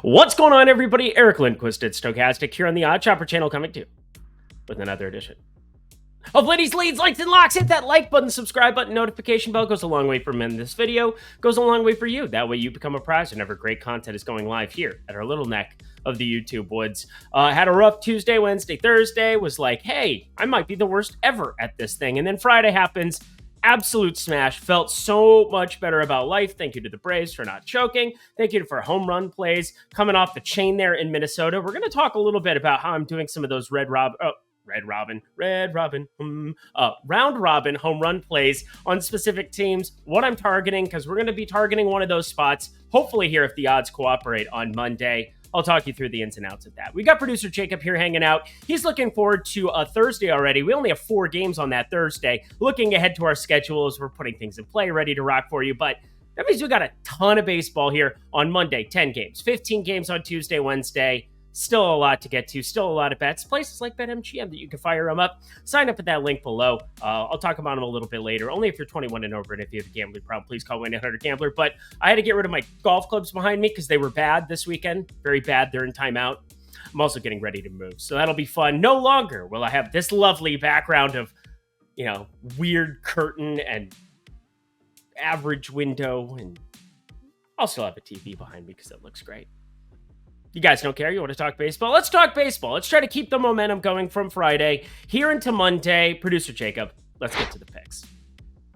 What's going on, everybody? Eric Lindquist at Stochastic here on the Odd Chopper channel, coming to you with another edition of Lindy's Leads, Likes, and Locks. Hit that like button, subscribe button, notification bell. Goes a long way for men. This video goes a long way for you. That way you become a prize whenever great content is going live here at our little neck of the YouTube woods. Had a rough Tuesday, Wednesday, Thursday. Was like, hey, I might be the worst ever at this thing. And then Friday happens. Absolute smash. Felt so much better about life. Thank you to the Braves for not choking. Thank you for home run plays coming off the chain there in Minnesota. We're going to talk a little bit about how I'm doing some of those round robin home run plays on specific teams, what I'm targeting, because we're going to be targeting one of those spots, hopefully here if the odds cooperate on Monday. I'll talk you through the ins and outs of that. We got producer Jacob here hanging out. He's looking forward to a Thursday already. We only have 4 games on that Thursday. Looking ahead to our schedule as we're putting things in play, ready to rock for you. But that means we got a ton of baseball here on Monday. 10 games, 15 games on Tuesday, Wednesday. Still a lot to get to. Still a lot of bets. Places like BetMGM that you can fire them up. Sign up at that link below. I'll talk about them a little bit later. Only if you're 21 and over, and if you have a gambling problem, please call 1-800-GAMBLER. But I had to get rid of my golf clubs behind me because they were bad this weekend. Very bad. They're in timeout. I'm also getting ready to move, so that'll be fun. No longer will I have this lovely background of, weird curtain and average window, and I'll still have a TV behind me because it looks great. You guys don't care? You want to talk baseball? Let's talk baseball. Let's try to keep the momentum going from Friday here into Monday. Producer Jacob, let's get to the picks.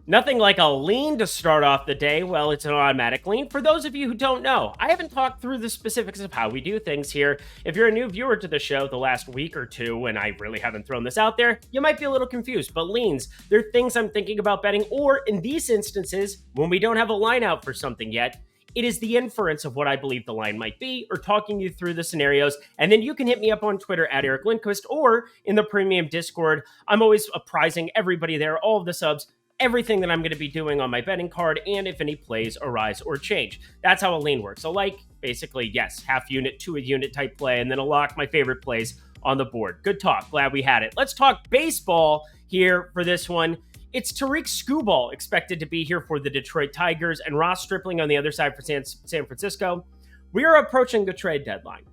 Nothing like a lean to start off the day. Well, it's an automatic lean. For those of you who don't know, I haven't talked through the specifics of how we do things here. If you're a new viewer to the show the last week or two, and I really haven't thrown this out there, you might be a little confused. But leans, they're things I'm thinking about betting, or in these instances, when we don't have a line out for something yet, it is the inference of what I believe the line might be, or talking you through the scenarios. And then you can hit me up on Twitter at Eric Lindquist, or in the premium Discord. I'm always apprising everybody there, all of the subs, everything that I'm going to be doing on my betting card, and if any plays arise or change. That's how a lean works. So basically, yes, half unit to a unit type play, and then a lock, my favorite plays on the board. Good talk. Glad we had it. Let's talk baseball here for this one. It's Tarik Skubal expected to be here for the Detroit Tigers, and Ross Stripling on the other side for San Francisco. We are approaching the trade deadline.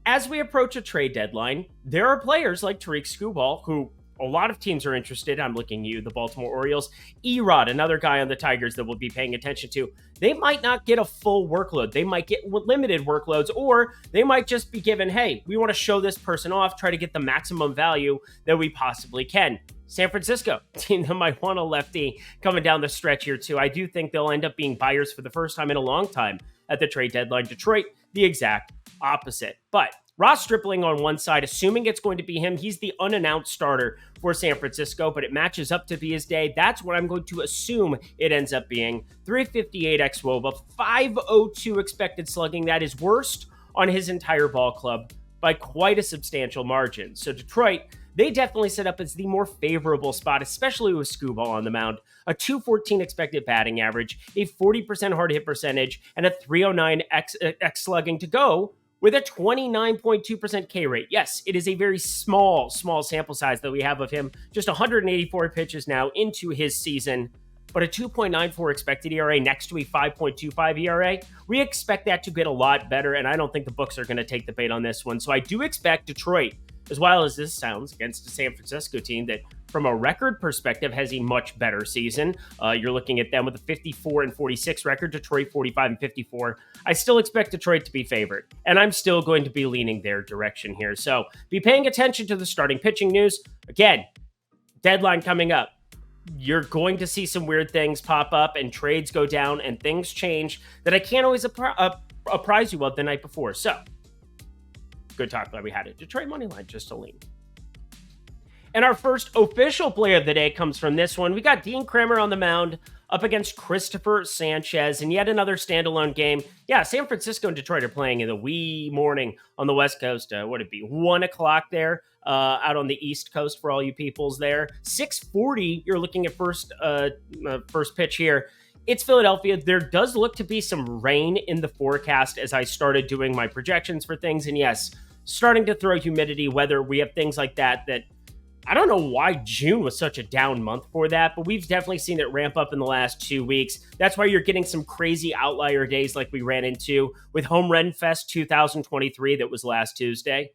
As we approach a trade deadline, there are players like Tarik Skubal, who a lot of teams are interested. I'm looking at you, the Baltimore Orioles. Erod, another guy on the Tigers that we'll be paying attention to. They might not get a full workload. They might get limited workloads, or they might just be given, hey, we want to show this person off, try to get the maximum value that we possibly can. San Francisco, team that might want a lefty coming down the stretch here too. I do think they'll end up being buyers for the first time in a long time at the trade deadline. Detroit, the exact opposite. But Ross Stripling on one side, assuming it's going to be him, he's the unannounced starter for San Francisco, but it matches up to be his day. That's what I'm going to assume it ends up being. 358 xWOBA, 502 expected slugging. That is worst on his entire ball club by quite a substantial margin. So Detroit, they definitely set up as the more favorable spot, especially with Skubal on the mound. A 214 expected batting average, a 40% hard hit percentage, and a 309 X slugging to go with a 29.2% K rate. Yes, it is a very small sample size that we have of him. Just 184 pitches now into his season, but a 2.94 expected ERA next to a 5.25 ERA. We expect that to get a lot better, and I don't think the books are going to take the bait on this one. So I do expect Detroit, as well as this sounds, against a San Francisco team that, from a record perspective, has a much better season. You're looking at them with a 54-46 record, Detroit 45-54. I still expect Detroit to be favored, and I'm still going to be leaning their direction here. So be paying attention to the starting pitching news. Again, deadline coming up. You're going to see some weird things pop up and trades go down and things change that I can't always apprise you of the night before. So good talk. Glad we had it. Detroit money line, just a lean. And our first official play of the day comes from this one. We got Dean Kremer on the mound up against Christopher Sanchez in yet another standalone game. Yeah, San Francisco and Detroit are playing in the wee morning on the West Coast. Would it be 1 o'clock there out on the East Coast for all you peoples there? 6:40, you're looking at first pitch here. It's Philadelphia. There does look to be some rain in the forecast as I started doing my projections for things. And yes, starting to throw humidity, weather. We have things like that I don't know why June was such a down month for that, but we've definitely seen it ramp up in the last 2 weeks. That's why you're getting some crazy outlier days like we ran into with Home Run Fest 2023 that was last Tuesday.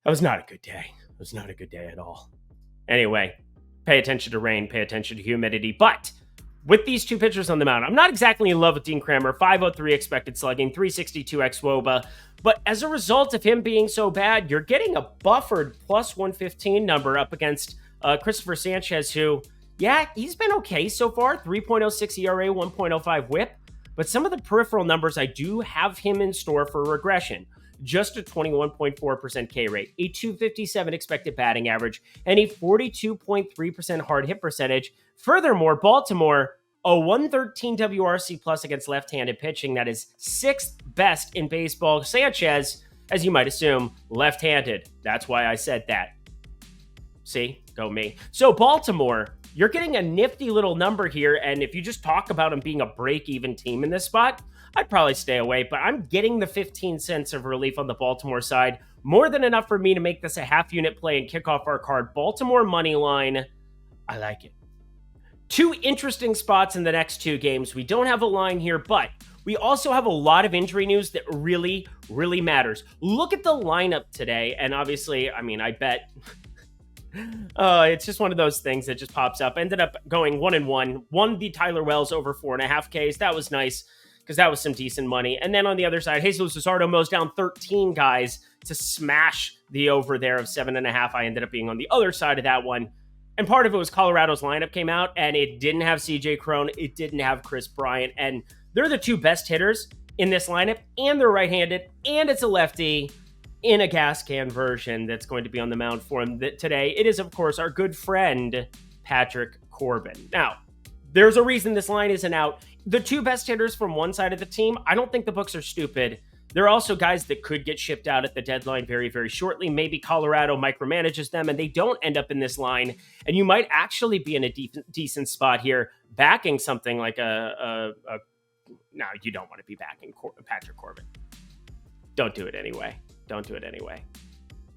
That was not a good day. It was not a good day at all. Anyway, pay attention to rain, pay attention to humidity, but with these two pitchers on the mound, I'm not exactly in love with Dean Kramer. 503 expected slugging, 362 xWOBA. But as a result of him being so bad, you're getting a buffered plus 115 number up against Christopher Sanchez, who, yeah, he's been okay so far. 3.06 ERA, 1.05 whip. But some of the peripheral numbers, I do have him in store for regression. Just a 21.4% K rate, a 257 expected batting average, and a 42.3% hard hit percentage. Furthermore, Baltimore, a 113 WRC plus against left-handed pitching. That is sixth best in baseball. Sanchez, as you might assume, left-handed. That's why I said that. See? Go me. So Baltimore, you're getting a nifty little number here, and if you just talk about them being a break-even team in this spot, I'd probably stay away, but I'm getting the 15 cents of relief on the Baltimore side. More than enough for me to make this a half-unit play and kick off our card. Baltimore money line. I like it. Two interesting spots in the next two games. We don't have a line here, but we also have a lot of injury news that really, really matters. Look at the lineup today, and obviously, I mean, I bet... it's just one of those things that just pops up. Ended up going 1-1. Won the Tyler Wells over 4.5 Ks. That was nice, because that was some decent money. And then on the other side, Jesus Luzardo mows down 13 guys to smash the over there of 7.5. I ended up being on the other side of that one. And part of it was Colorado's lineup came out, and it didn't have CJ Cron. It didn't have Chris Bryant. And they're the two best hitters in this lineup, and they're right-handed, and it's a lefty in a gas can version that's going to be on the mound for him today. It is, of course, our good friend, Patrick Corbin. Now, there's a reason this line isn't out. The two best hitters from one side of the team, I don't think the books are stupid. There are also guys that could get shipped out at the deadline very, very shortly. Maybe Colorado micromanages them and they don't end up in this line. And you might actually be in a decent spot here, backing something like no, you don't want to be backing Patrick Corbin. Don't do it anyway. Don't do it anyway.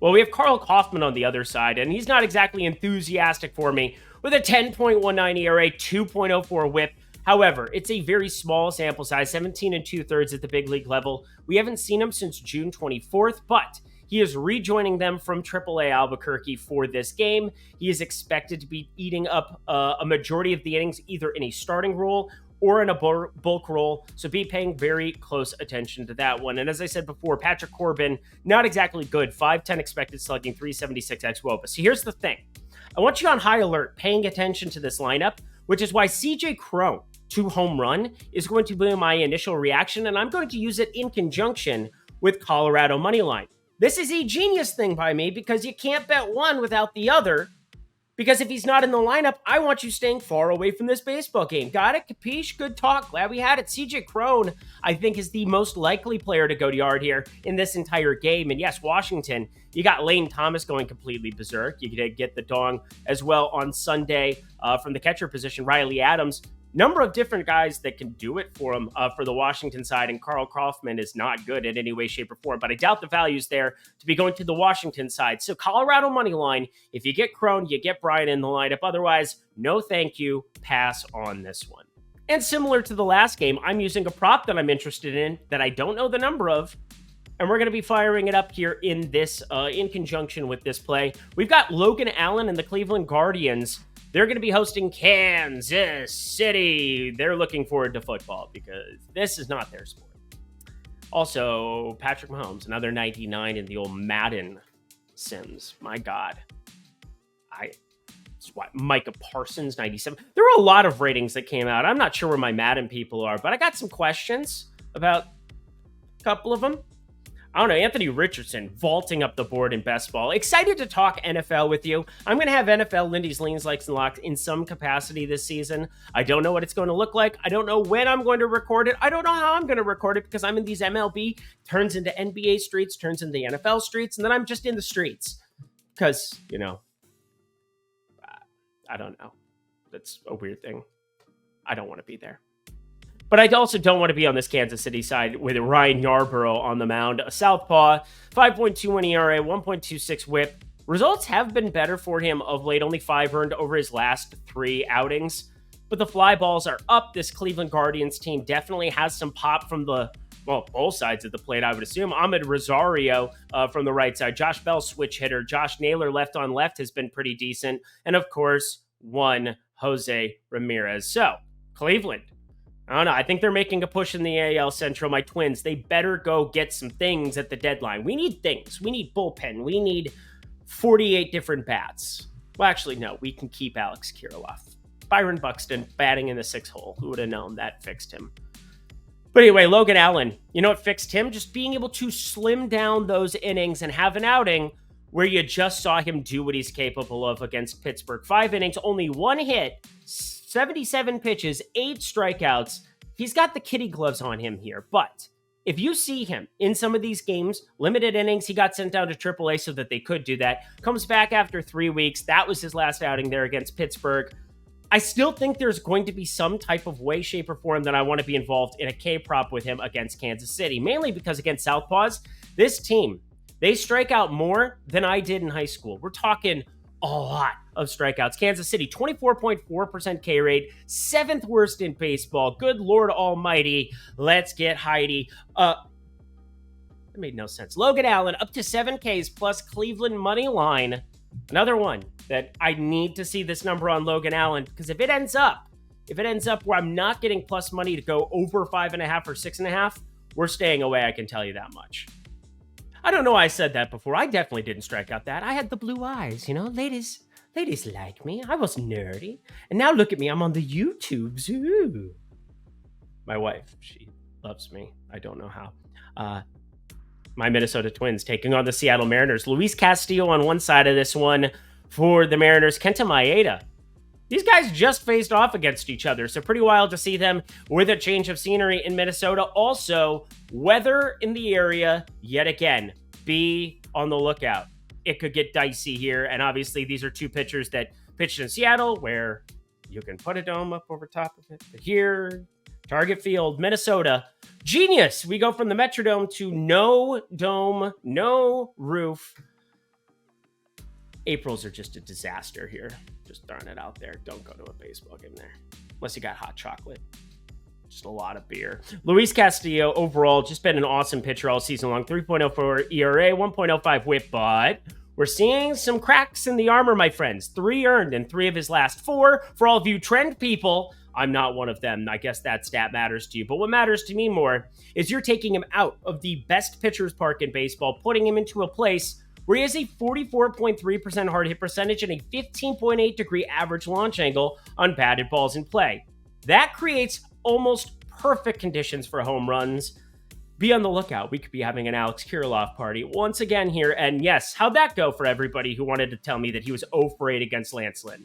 Well, we have Carl Kaufman on the other side, and he's not exactly enthusiastic for me with a 10.19 ERA, 2.04 whip. However, it's a very small sample size, 17 2/3 at the big league level. We haven't seen him since June 24th, but he is rejoining them from AAA Albuquerque for this game. He is expected to be eating up a majority of the innings, either in a starting role or in a bulk role, so be paying very close attention to that one. And as I said before, Patrick Corbin, not exactly good, 5'10 expected slugging, 376 xWOBA. So here's the thing. I want you on high alert, paying attention to this lineup, which is why CJ Cron, 2 home run, is going to be my initial reaction, and I'm going to use it in conjunction with Colorado Moneyline. This is a genius thing by me because you can't bet one without the other. Because if he's not in the lineup, I want you staying far away from this baseball game. Got it? Capiche? Good talk. Glad we had it. CJ Cron, I think, is the most likely player to go to yard here in this entire game. And yes, Washington, you got Lane Thomas going completely berserk. You get the dong as well on Sunday from the catcher position, Riley Adams. Number of different guys that can do it for him for the Washington side, and Carl Kaufman is not good in any way, shape, or form, but I doubt the value's there to be going to the Washington side. So Colorado money line, if you get Cron, you get Bryant in the lineup. Otherwise, no thank you, pass on this one. And similar to the last game, I'm using a prop that I'm interested in that I don't know the number of, and we're going to be firing it up here in this, in conjunction with this play. We've got Logan Allen and the Cleveland Guardians. They're going to be hosting Kansas City. They're looking forward to football because this is not their sport. Also, Patrick Mahomes, another 99 in the old Madden Sims. My God. Micah Parsons, 97. There were a lot of ratings that came out. I'm not sure where my Madden people are, but I got some questions about a couple of them. I don't know, Anthony Richardson vaulting up the board in best ball. Excited to talk NFL with you. I'm going to have NFL Lindy's Leans, Likes, and Locks in some capacity this season. I don't know what it's going to look like. I don't know when I'm going to record it. I don't know how I'm going to record it because I'm in these MLB, turns into NBA streets, turns into the NFL streets, and then I'm just in the streets. Because, you know, I don't know. That's a weird thing. I don't want to be there. But I also don't want to be on this Kansas City side with Ryan Yarborough on the mound. A southpaw, 5.21 ERA, 1.26 whip. Results have been better for him of late, only 5 earned over his last 3 outings. But the fly balls are up. This Cleveland Guardians team definitely has some pop from both sides of the plate, I would assume. Ahmed Rosario from the right side. Josh Bell, switch hitter. Josh Naylor, left on left, has been pretty decent. And of course, one Jose Ramirez. So, Cleveland. I don't know. I think they're making a push in the AL Central. My Twins, they better go get some things at the deadline. We need things. We need bullpen. We need 48 different bats. Well, actually, no. We can keep Alex Kirilloff. Byron Buxton batting in the 6th hole. Who would have known that fixed him? But anyway, Logan Allen, you know what fixed him? Just being able to slim down those innings and have an outing where you just saw him do what he's capable of against Pittsburgh. 5 innings, only 1 hit, 77 pitches, 8 strikeouts. He's got the kitty gloves on him here. But if you see him in some of these games, limited innings, he got sent down to AAA so that they could do that. Comes back after 3 weeks. That was his last outing there against Pittsburgh. I still think there's going to be some type of way, shape, or form that I want to be involved in a K-prop with him against Kansas City, mainly because against Southpaws, this team, they strike out more than I did in high school. We're talking a lot of strikeouts. Kansas City, 24.4% K rate, 7th worst in baseball. Good Lord almighty. Let's get Heidi. That made no sense. Logan Allen, up to 7 Ks plus Cleveland money line. Another one that I need to see this number on Logan Allen, because if it ends up where I'm not getting plus money to go over 5.5 or 6.5, we're staying away. I can tell you that much. I don't know why I said that before. I definitely didn't strike out that. I had the blue eyes, you know. Ladies like me. I was nerdy. And now look at me. I'm on the YouTubes. Ooh. My wife, she loves me. I don't know how. My Minnesota Twins taking on the Seattle Mariners. Luis Castillo on one side of this one for the Mariners. Kenta Maeda. These guys just faced off against each other, so pretty wild to see them with a change of scenery in Minnesota. Also, weather in the area, yet again, be on the lookout. It could get dicey here, and obviously these are 2 pitchers that pitched in Seattle, where you can put a dome up over top of it. But here, Target Field, Minnesota. Genius! We go from the Metrodome to no dome, no roof. Aprils are just a disaster here. Just throwing it out there. Don't go to a baseball game there. Unless you got hot chocolate. Just a lot of beer. Luis Castillo, overall, just been an awesome pitcher all season long. 3.04 ERA, 1.05 whip, but we're seeing some cracks in the armor, my friends. 3 earned in 3 of his last 4. For all of you trend people, I'm not one of them. I guess that stat matters to you. But what matters to me more is you're taking him out of the best pitcher's park in baseball, putting him into a place where he has a 44.3% hard hit percentage and a 15.8 degree average launch angle on batted balls in play. That creates almost perfect conditions for home runs. Be on the lookout. We could be having an Alex Kirilloff party once again here. And yes, how'd that go for everybody who wanted to tell me that he was 0 for 8 against Lance Lynn?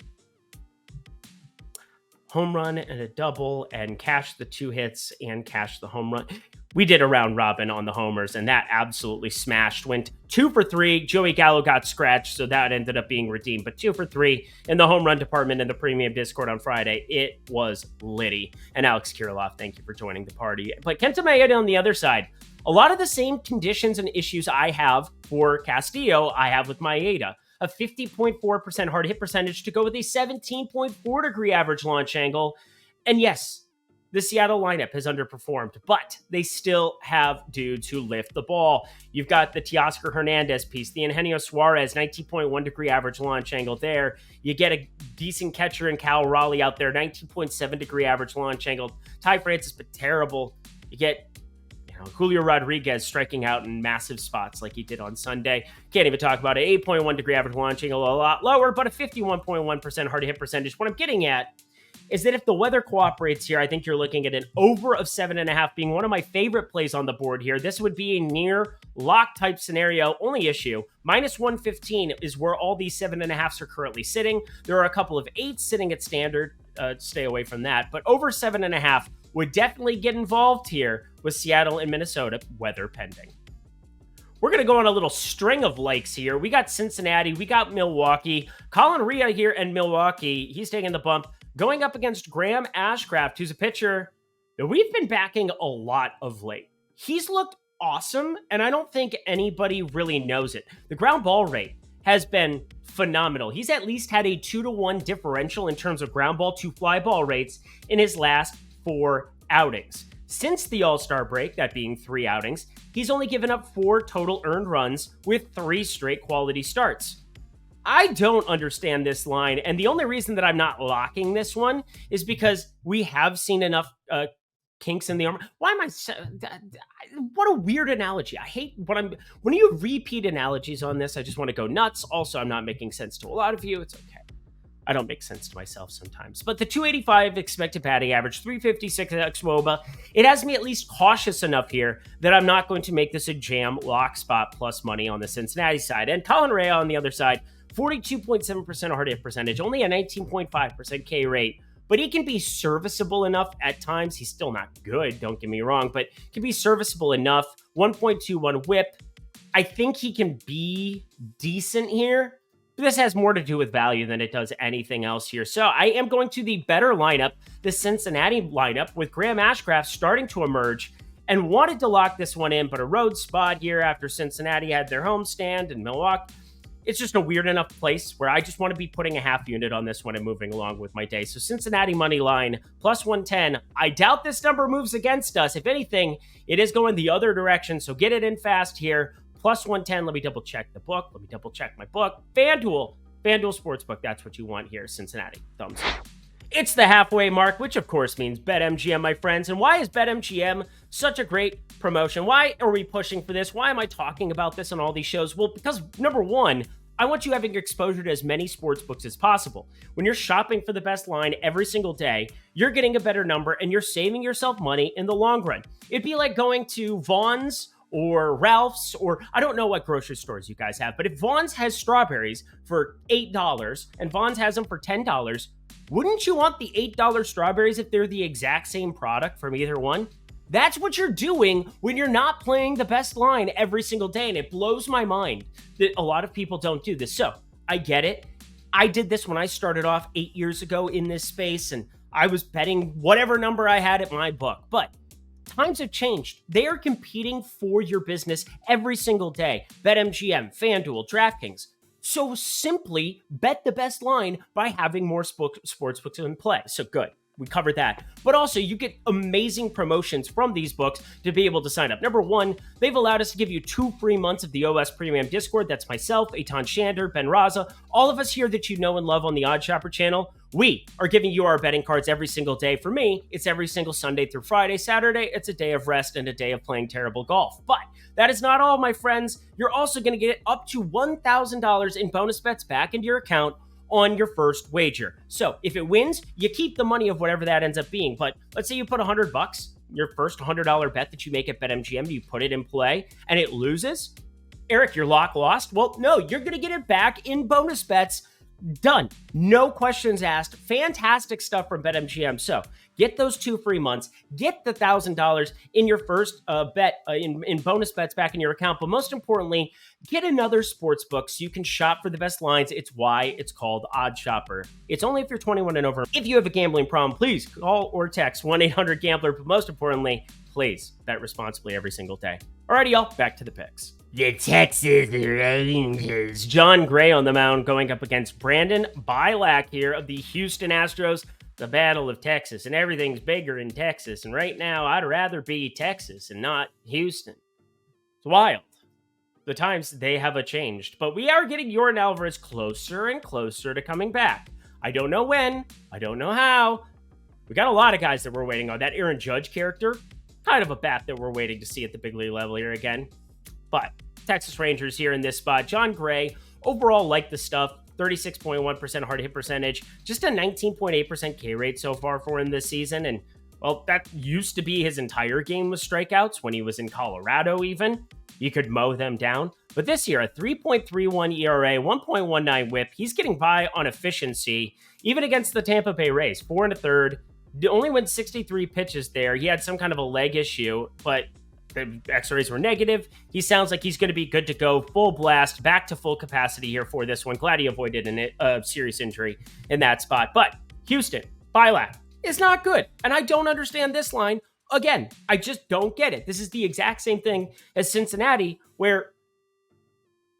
Home run and a double, and cash the 2 hits and cash the home run. We did a round robin on the homers, and that absolutely smashed. Went 2 for 3. Joey Gallo got scratched, so that ended up being redeemed. But 2 for 3 in the home run department in the premium Discord on Friday. It was litty. And Alex Kirilloff, thank you for joining the party. But Kenta Maeda on the other side. A lot of the same conditions and issues I have for Castillo, I have with Maeda. A 50.4% hard hit percentage to go with a 17.4 degree average launch angle. And yes, the Seattle lineup has underperformed, but they still have dudes who lift the ball. You've got the Teoscar Hernandez piece, the Eugenio Suarez, 19.1 degree average launch angle there. You get a decent catcher in Cal Raleigh out there, 19.7 degree average launch angle. Ty Francis, but terrible. You get Julio Rodriguez striking out in massive spots like he did on Sunday. Can't even talk about it. 8.1 degree average launch angle, a lot lower, but a 51.1% hard hit percentage. What I'm getting at is that if the weather cooperates here, I think you're looking at an over of 7.5 being one of my favorite plays on the board here. This would be a near lock type scenario. Only issue, minus 115 is where all these 7.5s are currently sitting. There are a couple of 8s sitting at standard. Stay away from that. But over 7.5 would definitely get involved here with Seattle and Minnesota, weather pending. We're going to go on a little string of likes here. We got Cincinnati, we got Milwaukee. Colin Rea here in Milwaukee, he's taking the bump, going up against Graham Ashcraft, who's a pitcher that we've been backing a lot of late. He's looked awesome, and I don't think anybody really knows it. The ground ball rate has been phenomenal. He's at least had a 2-to-1 differential in terms of ground ball to fly ball rates in his last 4 outings. Since the All-Star break, that being 3 outings, he's only given up 4 total earned runs with 3 straight quality starts. I don't understand this line, and the only reason that I'm not locking this one is because we have seen enough kinks in the armor. Why am I? What a weird analogy. I hate when you repeat analogies on this. I just want to go nuts. Also, I'm not making sense to a lot of you. It's okay. I don't make sense to myself sometimes. But the 285 expected batting average, 356 xWOBA, it has me at least cautious enough here that I'm not going to make this a jam lock spot plus money on the Cincinnati side. And Colin Rea on the other side, 42.7% hard hit percentage, only a 19.5% K rate. But he can be serviceable enough at times. He's still not good, don't get me wrong, but can be serviceable enough. 1.21 whip. I think he can be decent here. But this has more to do with value than it does anything else here. So I am going to the better lineup, the Cincinnati lineup, with Graham Ashcraft starting to emerge, and wanted to lock this one in, but a road spot here after Cincinnati had their homestand in Milwaukee. It's just a weird enough place where I just want to be putting a half unit on this one and moving along with my day. So Cincinnati money line, plus 110. I doubt this number moves against us. If anything, it is going the other direction. So get it in fast here. Plus 110. Let me double check the book. Let me double check my book. FanDuel Sportsbook. That's what you want here, Cincinnati. Thumbs up. It's the halfway mark, which of course means BetMGM, my friends. And why is BetMGM such a great promotion? Why are we pushing for this? Why am I talking about this on all these shows? Well, because number one, I want you having exposure to as many sports books as possible. When you're shopping for the best line every single day, you're getting a better number and you're saving yourself money in the long run. It'd be like going to Vaughn's or Ralph's, or I don't know what grocery stores you guys have, but if Vaughn's has strawberries for $8 and Vaughn's has them for $10, wouldn't you want the $8 strawberries if they're the exact same product from either one? That's what you're doing when you're not playing the best line every single day, and it blows my mind that a lot of people don't do this. So I get it. I did this when I started off 8 years ago in this space, and I was betting whatever number I had at my book. But times have changed. They are competing for your business every single day. BetMGM, FanDuel, DraftKings. So simply bet the best line by having more sports books in play. So good. We covered that. But also, you get amazing promotions from these books to be able to sign up. Number one, they've allowed us to give you 2 free months of the OS Premium Discord. That's myself, Eitan Shander, Ben Raza, all of us here that you know and love on the Odd Shopper channel. We are giving you our betting cards every single day. For me, it's every single Sunday through Friday. Saturday, it's a day of rest and a day of playing terrible golf. But that is not all, my friends. You're also going to get up to $1,000 in bonus bets back into your account on your first wager. So if it wins, you keep the money of whatever that ends up being. But let's say you put $100, your first $100 bet that you make at BetMGM, you put it in play and it loses. Eric, your lock lost. Well, no, you're going to get it back in bonus bets. Done. No questions asked. Fantastic stuff from BetMGM. So get those 2 free months. Get the $1,000 in your first bet in bonus bets back in your account. But most importantly, get another sports book so you can shop for the best lines. It's why it's called Odd Shopper. It's only if you're 21 and over. If you have a gambling problem, please call or text 1-800-GAMBLER. But most importantly, please bet responsibly every single day. Alrighty, y'all, back to the picks. The Texas Rangers. John Gray on the mound going up against Brandon Bilak here of the Houston Astros. The Battle of Texas, and everything's bigger in Texas. And right now, I'd rather be Texas and not Houston. It's wild. The times, they have changed. But we are getting Yordan Alvarez closer and closer to coming back. I don't know when. I don't know how. We got a lot of guys that we're waiting on. That Aaron Judge character, kind of a bat that we're waiting to see at the big league level here again. But Texas Rangers here in this spot. John Gray, overall like the stuff. 36.1% hard hit percentage, just a 19.8% K rate so far for him this season. And, well, that used to be his entire game with strikeouts when he was in Colorado even. You could mow them down. But this year, a 3.31 ERA, 1.19 whip. He's getting by on efficiency, even against the Tampa Bay Rays. 4 1/3. Only went 63 pitches there. He had some kind of a leg issue, but the x-rays were negative. He sounds like he's going to be good to go, full blast, back to full capacity here for this one. Glad he avoided a serious injury in that spot. But Houston, Bilak is not good. And I don't understand this line. Again, I just don't get it. This is the exact same thing as Cincinnati, where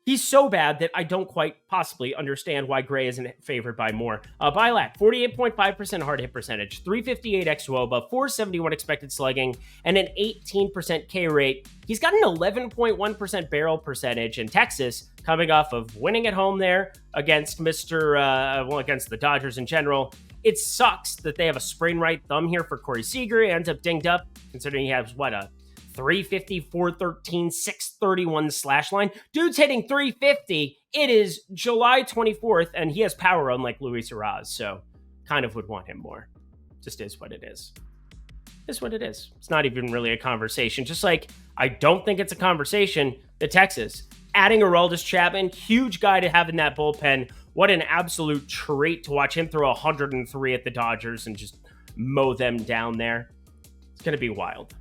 He's so bad that I don't quite possibly understand why Gray isn't favored by more. Bilac, 48.5% hard hit percentage, 358 xWOBA, 471 expected slugging, and an 18% K rate. He's got an 11.1% barrel percentage in Texas, coming off of winning at home there against against the Dodgers in general. It sucks that they have a sprained right thumb here for Corey Seager. He ends up dinged up, considering he has, a 350, 413, 631 slash line. Dude's hitting 350. It is July 24th, and he has power unlike Luis Uraz, so kind of would want him more. Just is what it is. Is what it is. It's not even really a conversation. Just like I don't think it's a conversation that Texas adding Aroldis Chapman, huge guy to have in that bullpen. What an absolute treat to watch him throw 103 at the Dodgers and just mow them down there. It's going to be wild.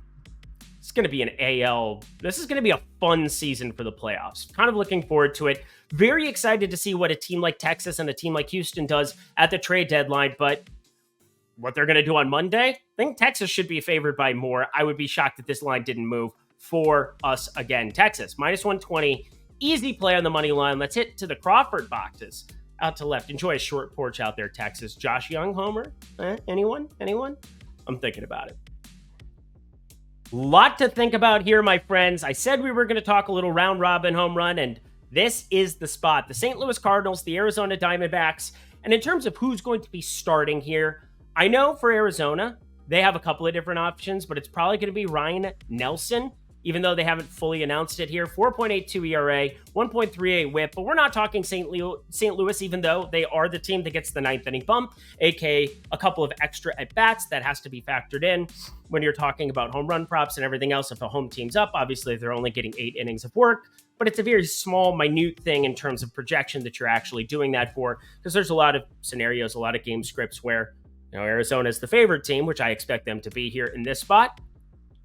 It's going to be an AL. This is going to be a fun season for the playoffs. Kind of looking forward to it. Very excited to see what a team like Texas and a team like Houston does at the trade deadline. But what they're going to do on Monday, I think Texas should be favored by more. I would be shocked if this line didn't move for us again. Texas, -120. Easy play on the money line. Let's hit to the Crawford boxes. Out to left. Enjoy a short porch out there, Texas. Josh Young, homer? Anyone? I'm thinking about it. Lot to think about here, my friends. I said we were going to talk a little round robin home run, and this is the spot. The St. Louis Cardinals, the Arizona Diamondbacks. And in terms of who's going to be starting here, I know for Arizona, they have a couple of different options, but it's probably going to be Ryan Nelson, even though they haven't fully announced it here. 4.82 ERA, 1.38 whip, but we're not talking St. Louis, even though they are the team that gets the ninth inning bump, aka a couple of extra at-bats that has to be factored in when you're talking about home run props and everything else. If a home team's up, obviously they're only getting 8 innings of work, but it's a very small, minute thing in terms of projection that you're actually doing that for, because there's a lot of scenarios, a lot of game scripts where Arizona is the favorite team, which I expect them to be here in this spot.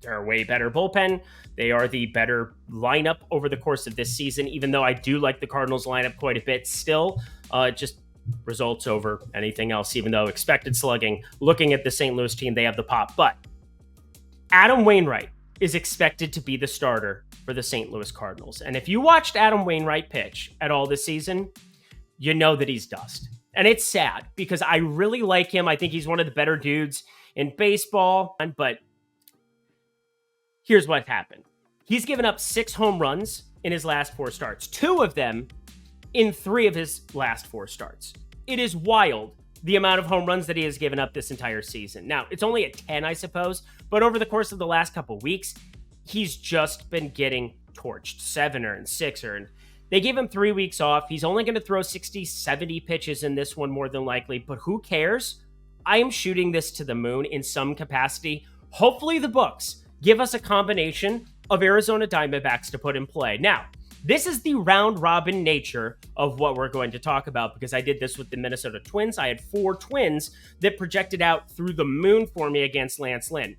They're a way better bullpen. They are the better lineup over the course of this season, even though I do like the Cardinals lineup quite a bit still. Just results over anything else, even though expected slugging, looking at the St. Louis team, they have the pop. But Adam Wainwright is expected to be the starter for the St. Louis Cardinals. And if you watched Adam Wainwright pitch at all this season, you know that he's dust. And it's sad because I really like him. I think he's one of the better dudes in baseball. But here's what happened. He's given up 6 home runs in his last 4 starts. 2 of them in 3 of his last 4 starts. It is wild the amount of home runs that he has given up this entire season. Now, it's only at 10, I suppose, but over the course of the last couple weeks, he's just been getting torched. 7 earned, 6 earned. They gave him 3 weeks off. He's only going to throw 60, 70 pitches in this one more than likely, but who cares? I am shooting this to the moon in some capacity. Hopefully the books give us a combination of Arizona Diamondbacks to put in play. Now, this is the round robin nature of what we're going to talk about, because I did this with the Minnesota Twins. I had 4 Twins that projected out through the moon for me against Lance Lynn.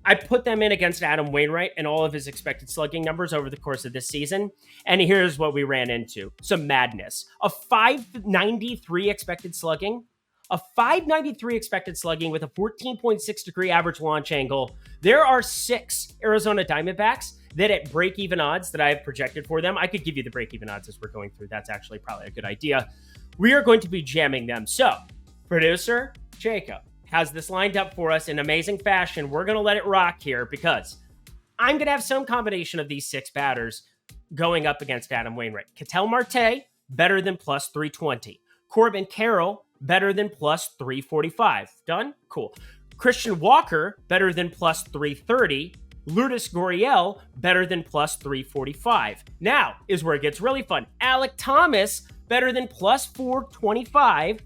I put them in against Adam Wainwright and all of his expected slugging numbers over the course of this season. And here's what we ran into. Some madness. A 593 expected slugging. A 593 expected slugging with a 14.6 degree average launch angle. There are 6 Arizona Diamondbacks that at break-even odds that I have projected for them. I could give you the break-even odds as we're going through. That's actually probably a good idea. We are going to be jamming them. So, producer Jacob has this lined up for us in amazing fashion. We're going to let it rock here because I'm going to have some combination of these 6 batters going up against Adam Wainwright. Ketel Marte, better than plus 320. Corbin Carroll, better than plus 345. Done? Cool. Christian Walker, better than plus 330. Lourdes Gurriel, better than plus 345. Now is where it gets really fun. Alec Thomas, better than plus 425.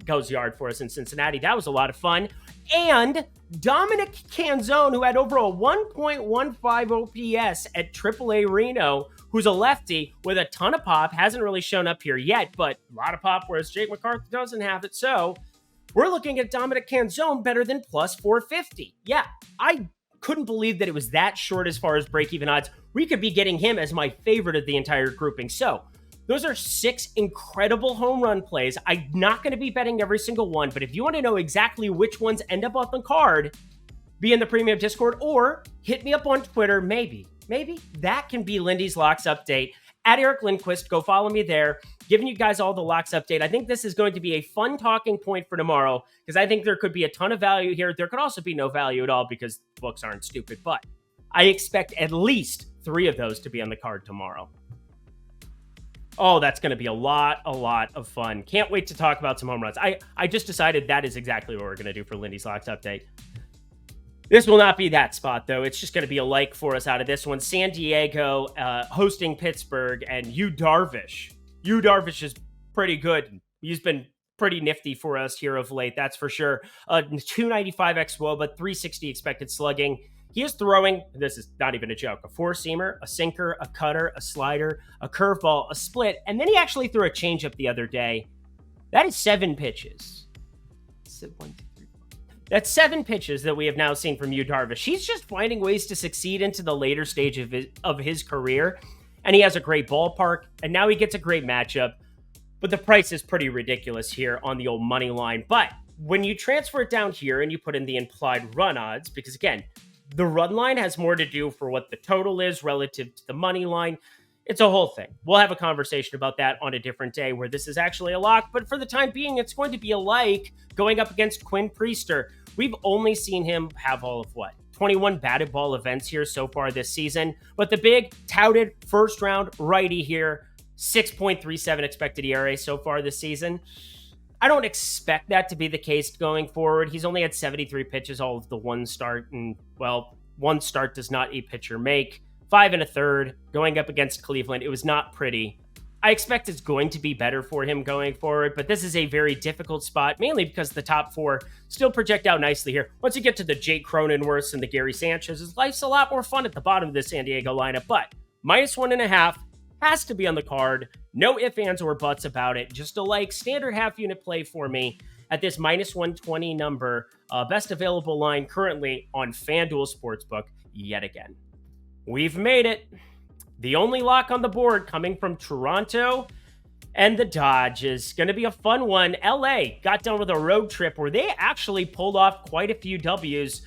Goes yard for us in Cincinnati. That was a lot of fun. And Dominic Canzone, who had over a 1.15 OPS at AAA Reno, who's a lefty with a ton of pop, hasn't really shown up here yet, but a lot of pop, whereas Jake McCarthy doesn't have it. So we're looking at Dominic Canzone better than plus 450. Yeah, I couldn't believe that it was that short as far as break-even odds. We could be getting him as my favorite of the entire grouping. So those are 6 incredible home run plays. I'm not going to be betting every single one, but if you want to know exactly which ones end up on the card, be in the premium Discord or hit me up on Twitter. Maybe that can be Lindy's Locks update At Eric Lindquist. Go follow me there, giving you guys all the locks update. I think this is going to be a fun talking point for tomorrow because I think there could be a ton of value here. There could also be no value at all because books aren't stupid, but I expect at least 3 of those to be on the card tomorrow. Oh, that's going to be a lot of fun. Can't wait to talk about some home runs. I just decided that is exactly what we're going to do for Lindy's Locks Update. This will not be that spot, though. It's just going to be a like for us out of this one. San Diego hosting Pittsburgh, and Yu Darvish. Yu Darvish is pretty good. He's been pretty nifty for us here of late, that's for sure. 295 xWOBA, but 360 expected slugging. He is throwing, this is not even a joke, a four-seamer, a sinker, a cutter, a slider, a curveball, a split, and then he actually threw a changeup the other day. That is 7 pitches. 1, 2, 3, 4. That's 7 pitches that we have now seen from Yu Darvish. He's just finding ways to succeed into the later stage of his career, and he has a great ballpark, and now he gets a great matchup, but the price is pretty ridiculous here on the old money line. But when you transfer it down here and you put in the implied run odds, because again, the run line has more to do for what the total is relative to the money line. It's a whole thing. We'll have a conversation about that on a different day where this is actually a lock. But for the time being, it's going to be a like going up against Quinn Priester. We've only seen him have all of 21 batted ball events here so far this season. But the big touted first round righty here, 6.37 expected ERA so far this season. I don't expect that to be the case going forward. He's only had 73 pitches, all of the one start, and, well, one start does not a pitcher make. 5 1/3 going up against Cleveland. It was not pretty. I expect it's going to be better for him going forward, but this is a very difficult spot, mainly because the top 4 still project out nicely here. Once you get to the Jake Cronenworths and the Gary Sanchez's, life's a lot more fun at the bottom of the San Diego lineup, but -1.5 has to be on the card. No ifs, ands, or buts about it. Just a like standard half unit play for me at this -120 number. Best available line currently on FanDuel Sportsbook yet again. We've made it. The only lock on the board coming from Toronto and the Dodge is going to be a fun one. LA got done with a road trip where they actually pulled off quite a few W's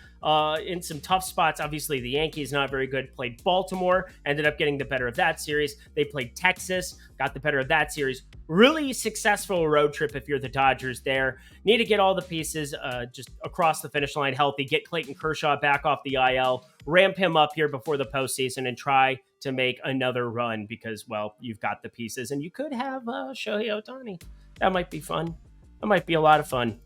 in some tough spots. Obviously, the Yankees not very good. Played Baltimore, ended up getting the better of that series. They played Texas, got the better of that series. Really successful road trip if you're the Dodgers there. Need to get all the pieces just across the finish line healthy. Get Clayton Kershaw back off the IL. Ramp him up here before the postseason and try to make another run because, well, you've got the pieces. And you could have Shohei Ohtani. That might be fun. That might be a lot of fun.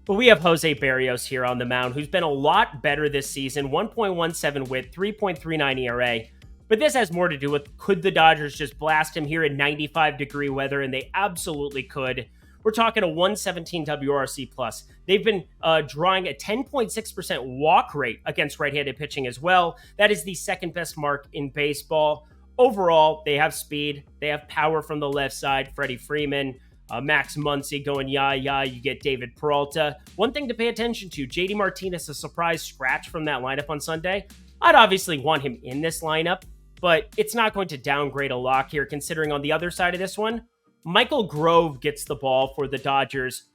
But we have Jose Berrios here on the mound, who's been a lot better this season. 1.17 WHIP, 3.39 ERA. But this has more to do with, could the Dodgers just blast him here in 95-degree weather? And they absolutely could. We're talking a 117 WRC+. They've been drawing a 10.6% walk rate against right-handed pitching as well. That is the second best mark in baseball. Overall, they have speed. They have power from the left side. Freddie Freeman, Max Muncy going you get David Peralta. One thing to pay attention to, JD Martinez, a surprise scratch from that lineup on Sunday. I'd obviously want him in this lineup, but it's not going to downgrade a lock here, considering on the other side of this one, Michael Grove gets the ball for the Dodgers.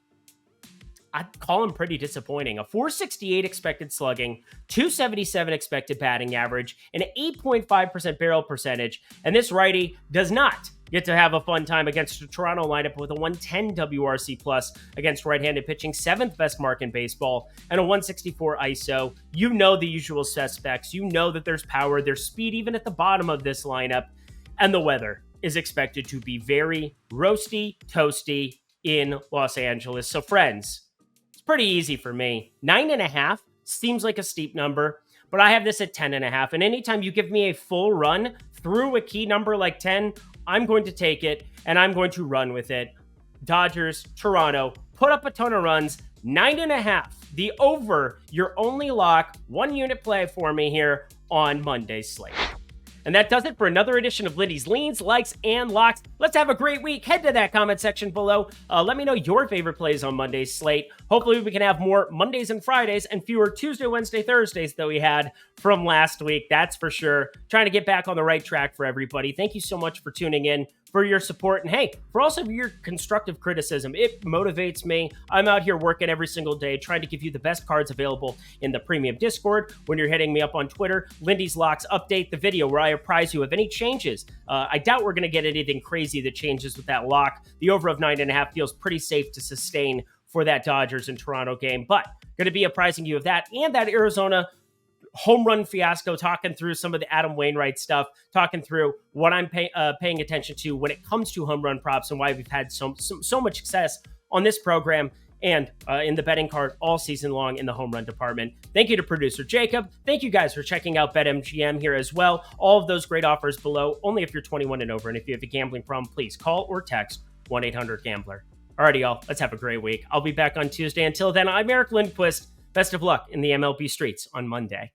I'd call him pretty disappointing. A 468 expected slugging, 277 expected batting average, and an 8.5% barrel percentage. And this righty does not get to have a fun time against the Toronto lineup with a 110 WRC plus against right-handed pitching, 7th best mark in baseball, and a 164 ISO. You know the usual suspects. You know that there's power, there's speed even at the bottom of this lineup, and the weather is expected to be very roasty, toasty in Los Angeles. So friends, it's pretty easy for me. 9.5 seems like a steep number, but I have this at 10.5. And anytime you give me a full run through a key number like 10, I'm going to take it and I'm going to run with it. Dodgers, Toronto, put up a ton of runs. 9.5, the over, your only lock, 1 unit play for me here on Monday's slate. And that does it for another edition of Lindy's Leans, Likes, and Locks. Let's have a great week. Head to that comment section below. Let me know your favorite plays on Monday's slate. Hopefully we can have more Mondays and Fridays and fewer Tuesday, Wednesday, Thursdays that we had from last week. That's for sure. Trying to get back on the right track for everybody. Thank you so much for tuning in. for your support. And hey, for also your constructive criticism. It motivates me. I'm out here working every single day, trying to give you the best cards available in the premium Discord. When you're hitting me up on Twitter, Lindy's Locks update the video where I apprise you of any changes. I doubt we're going to get anything crazy that changes with that lock. The over of 9.5 feels pretty safe to sustain for that Dodgers and Toronto game, but going to be apprising you of that and that Arizona home run fiasco, talking through some of the Adam Wainwright stuff, talking through what I'm paying attention to when it comes to home run props and why we've had so much success on this program and in the betting card all season long in the home run department. Thank you to producer Jacob. Thank you guys for checking out BetMGM here as well. All of those great offers below, only if you're 21 and over. And if you have a gambling problem, please call or text 1-800-GAMBLER. Alrighty, y'all. Let's have a great week. I'll be back on Tuesday. Until then, I'm Eric Lindquist. Best of luck in the MLB streets on Monday.